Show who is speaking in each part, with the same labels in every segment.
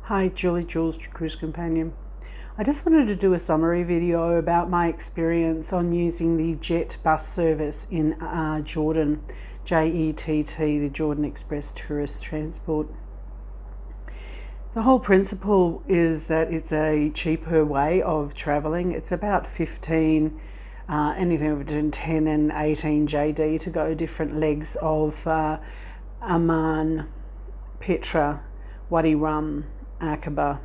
Speaker 1: Hi, Jules, Cruise Companion. I just wanted to do a summary video about my experience on using the JETT bus service in Jordan, JETT, the Jordan Express Tourist Transport. The whole principle is that it's a cheaper way of travelling. It's about 15, anything between 10 and 18 JD to go different legs of Amman, Petra, Wadi Rum Aqaba,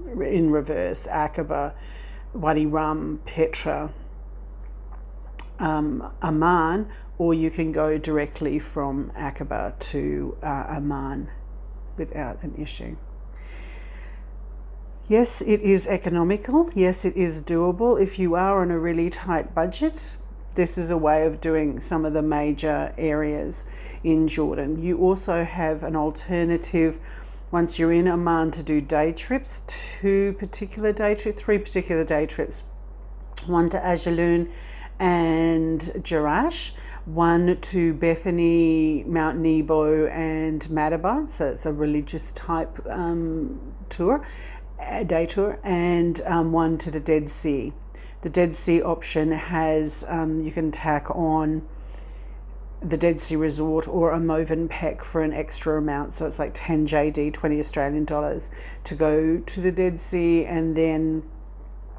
Speaker 1: in reverse, Aqaba, Wadi Rum, Petra, Amman, or you can go directly from Aqaba to Amman without an issue. Yes, it is economical. Yes, it is doable. If you are on a really tight budget, this is a way of doing some of the major areas in Jordan. You also have an alternative once you're in Amman to do day trips, three particular day trips, one to Ajloun and Jerash, one to Bethany, Mount Nebo and Madaba, so it's a religious type tour, day tour, and one to the Dead Sea. The Dead Sea option has, you can tack on the Dead Sea Resort or a Movenpick for an extra amount, so it's like 10 JD, 20 Australian dollars to go to the Dead Sea, and then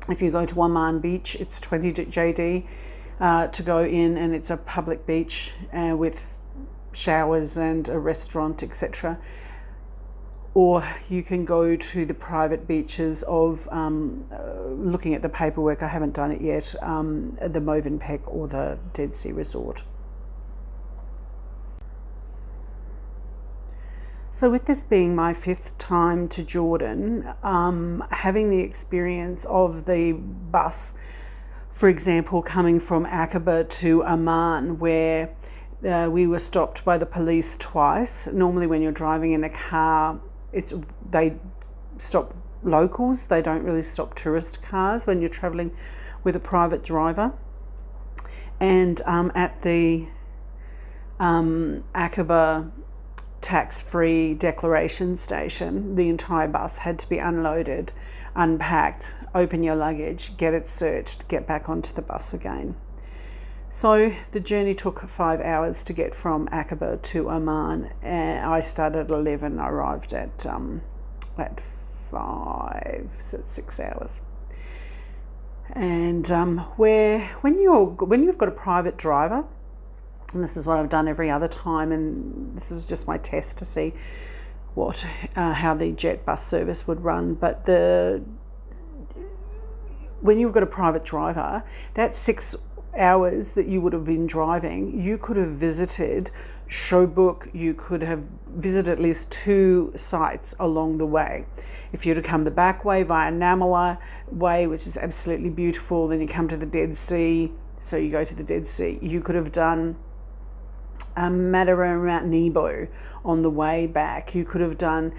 Speaker 1: if you go to Amman Beach, it's 20 JD to go in, and it's a public beach with showers and a restaurant, etc. Or you can go to the private beaches of, looking at the paperwork, I haven't done it yet, the Movenpick or the Dead Sea Resort. So with this being my 5th time to Jordan, having the experience of the bus, for example, coming from Aqaba to Amman, where we were stopped by the police twice. Normally when you're driving in a car, they stop locals, they don't really stop tourist cars when you're traveling with a private driver. And at the Aqaba tax-free declaration station, the entire bus had to be unloaded, unpacked, open your luggage, get it searched, get back onto the bus again. So the journey took 5 hours to get from Aqaba to Amman. I started at 11, I arrived at 5, so it's 6 hours. And when you've got a private driver, and this is what I've done every other time, and this was just my test to see how the JETT bus service would run. But when you've got a private driver, that's 6 hours that you would have been driving, you could have visited Showbook, you could have visited at least 2 sites along the way. If you'd have come the back way via Namala Way, which is absolutely beautiful, then you come to the Dead Sea, so you go to the Dead Sea. You could have done Madaba and Mount Nebo on the way back. You could have done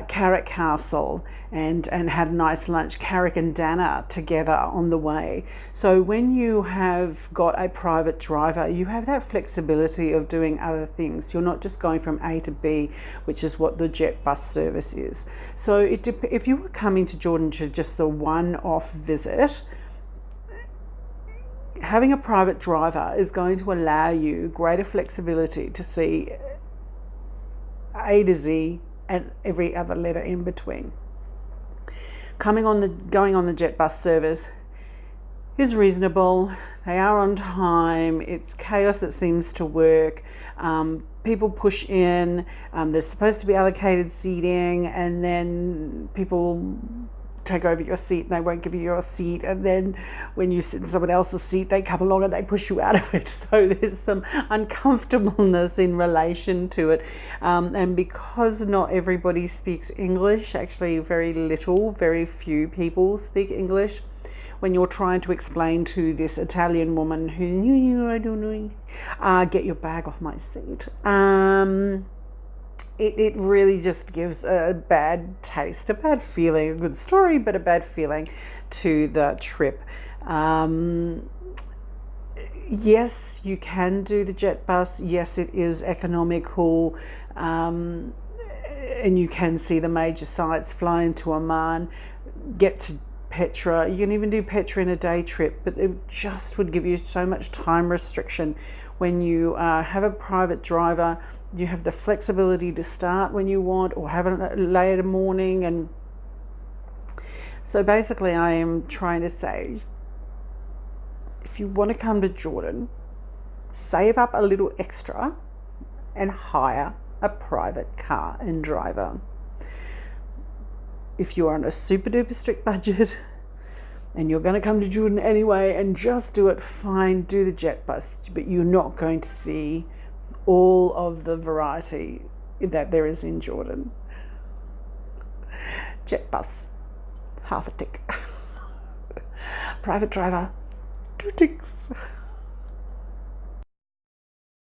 Speaker 1: Carrick Castle and had a nice lunch, Carrick and Dana together on the way. So when you have got a private driver, you have that flexibility of doing other things. You're not just going from A to B, which is what the JETT bus service is. So if you were coming to Jordan to just the one-off visit, having a private driver is going to allow you greater flexibility to see A to Z and every other letter in between. Going on the JETT bus service is reasonable. They are on time. It's chaos that seems to work. People push in. There's supposed to be allocated seating, and then people take over your seat and they won't give you your seat, and then when you sit in someone else's seat, they come along and they push you out of it. So there's some uncomfortableness in relation to it, and because not everybody speaks English, actually very few people speak English, when you're trying to explain to this Italian woman who, I don't know, get your bag off my seat, it really just gives a bad taste, a bad feeling, a good story, but a bad feeling to the trip. Yes, you can do the JETT bus. Yes, it is economical. and you can see the major sites, fly into Amman, get to Petra. You can even do Petra in a day trip, but it just would give you so much time restriction. When you have a private driver, you have the flexibility to start when you want or have a later morning. And so basically I am trying to say, if you want to come to Jordan, save up a little extra and hire a private car and driver. If you're on a super duper strict budget and you're going to come to Jordan anyway and just do it, fine, do the JETT bus, but you're not going to see all of the variety that there is in Jordan. JETT bus, half a tick. Private driver, 2 ticks.